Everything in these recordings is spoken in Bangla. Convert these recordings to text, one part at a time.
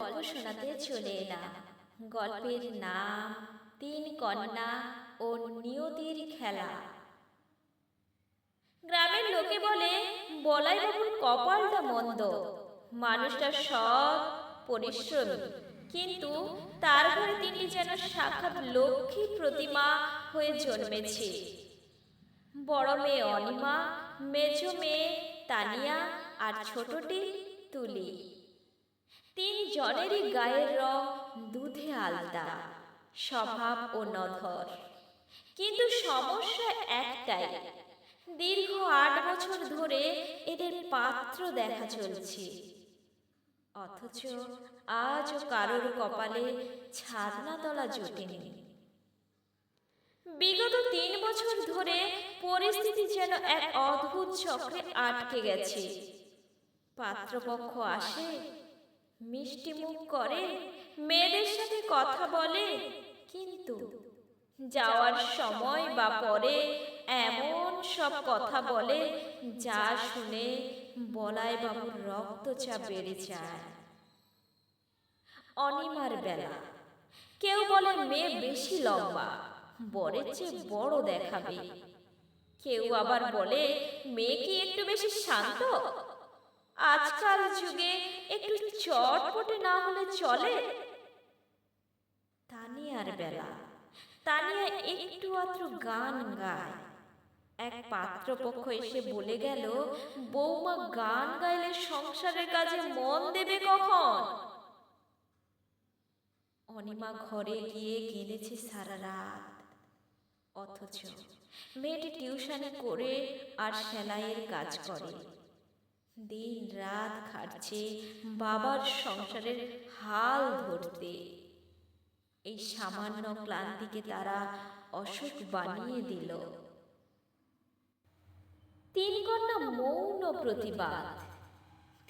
গল্প শোনাতে চলে এলাম। গল্পের নাম তিন কন্যা ও নিয়তির খেলা। গ্রামের লোকে বলে বলাই বাবুর কপালটা মন্দ, মানুষটা সব পরিশ্রমী, কিন্তু তার ঘরে তিনটি যেন সাক্ষাৎ লক্ষ্মী প্রতিমা হয়ে জন্মেছে। বড় মেয়ে অনিমা, মেঝো মেয়ে তানিয়া আর ছোটটি তুলি। তিন জনেরই গায়ের রং দুধে আলতা, স্বভাব ও নধর। কিন্তু সমস্যা একটাই, দীর্ঘ ৮ বছর ধরে এদের পাত্র দেখা চলছে, অথচ আজও কারোর কপালে ছাদনাতলা জোটেনি। বিগত ৩ বছর ধরে পরিস্থিতি যেন এক অদ্ভুত চক্রে আটকে গেছে। পাত্রপক্ষ আসে, মিষ্টি মুখ করে, মেয়েদের সাথে কথা বলে, কিন্তু যাওয়ার সময় বা পরে এমন সব কথা বলে যা শুনে বলাই বাবুর রক্তচাপ বেড়ে যায়। অনিমার বেলা, কেউ বলে মেয়ে বেশি লম্বা, বরের চেয়ে বড় দেখাবে। কেউ আবার বলে মেয়ে কি একটু বেশি শান্ত, আজকাল যুগে একটু চটপটে না হলে চলে। তানিয়ার বেলা, তানিয়া একটু আধটু গান গায়। এক পাত্রপক্ষ এসে বলে গেল, বৌমা গান গাইলে সংসারের কাজে মন দেবে কখন? অনিমা ঘরে গিয়ে কেঁদেছে সারা রাত, অথচ মেয়েটি টিউশনি করে আর সেলাইয়ের কাজ করে, দিন রাত খাটছে বাবার সংসারের হাল ধরতে। এই সামান্য ক্লান্তিকে তারা অসুখ বানিয়ে দিল। তিন কন্যা মৌন প্রতিবাদ।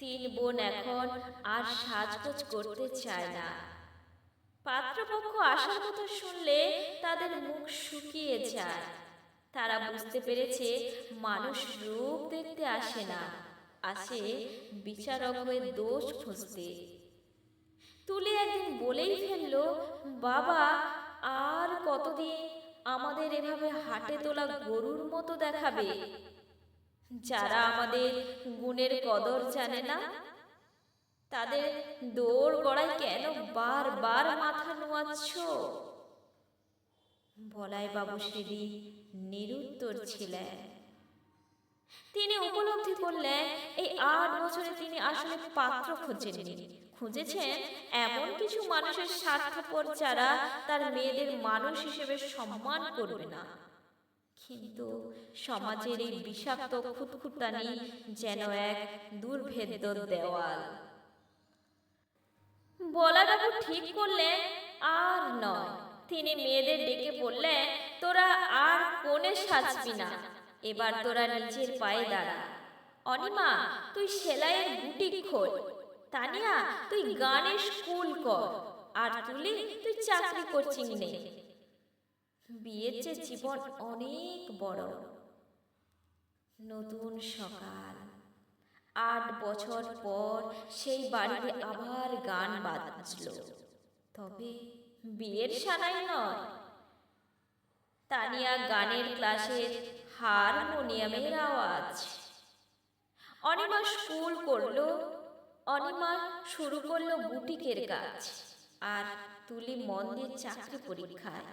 তিন বোন এখন আর সাজগোজ করতে চায় না। পাত্রপক্ষ আসার কথা শুনলে তাদের মুখ শুকিয়ে যায়। তারা বুঝতে পেরেছে মানুষ রূপ দেখতে আসে না, আসে বিচারক হয়ে দোষ খুঁজতে। তুলে একদিন বলেই ফেললো, বাবা আর কতদিন আমাদের এভাবে হাটে তোলা গরুর মতো দেখাবে? যারা আমাদের গুণের কদর জানে না, তাদের দৌড় গড়ায় কেন বারবার মাথা নোয়াচ্ছ? বলাই বাবু সেদিন নিরুত্তর ছিলেন। তিনি উপলব্ধি করলেন এই ৮ বছরে তিনি আসলে পাত্র খোঁজেননি, খুঁজেছেন এমন কিছু মানুষের স্বার্থপর যারা তার মেয়েদের মানুষ হিসেবে সম্মান করবে না। কিন্তু সমাজের এই বিষাক্ত খুঁতখুঁতানি যেন এক দুর্ভেদ্য দেওয়াল। বলাবাবু ঠিক করলেন আর নয়। তিনি মেয়েদের ডেকে বললেন, তোরা আর কোণে সাজবি না, এবার তোরা নিজের পায়ে দাঁড়া। অনিমা তুই সেলাইয়ের বুটিক খোল, তানিয়া তুই গানের স্কুল কর, আর তুলি তুই চাকরি কোচিং নে। বিয়ের যে জীবন অনেক বড়। নতুন সকাল, ৮ বছর পর সেই বাড়িতে আবার গান বাজল, তবে বিয়ের সানাই নয়। তানিয়া গানের ক্লাসের হারমোনিয়ামের আওয়াজ। অনিমা স্কুল করলো, অনিমা শুরু করলো বুটিকের কাজ, আর তুলি মন দিয়ে চাকরি পরীক্ষায়।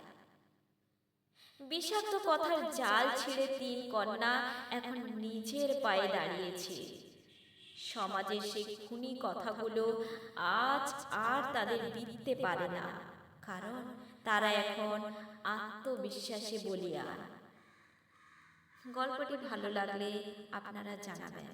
বিষাক্ত কথার জাল ছিঁড়ে তিন কন্যা এখন নিজের পায়ে দাঁড়িয়েছে। সমাজের সেই খুনি কথাগুলো আজ আর তাদের বিঁধতে পারে না, কারণ তারা এখন আত্মবিশ্বাসে বলীয়ান। গল্পটি ভালো লাগলে আপনারা জানাবেন।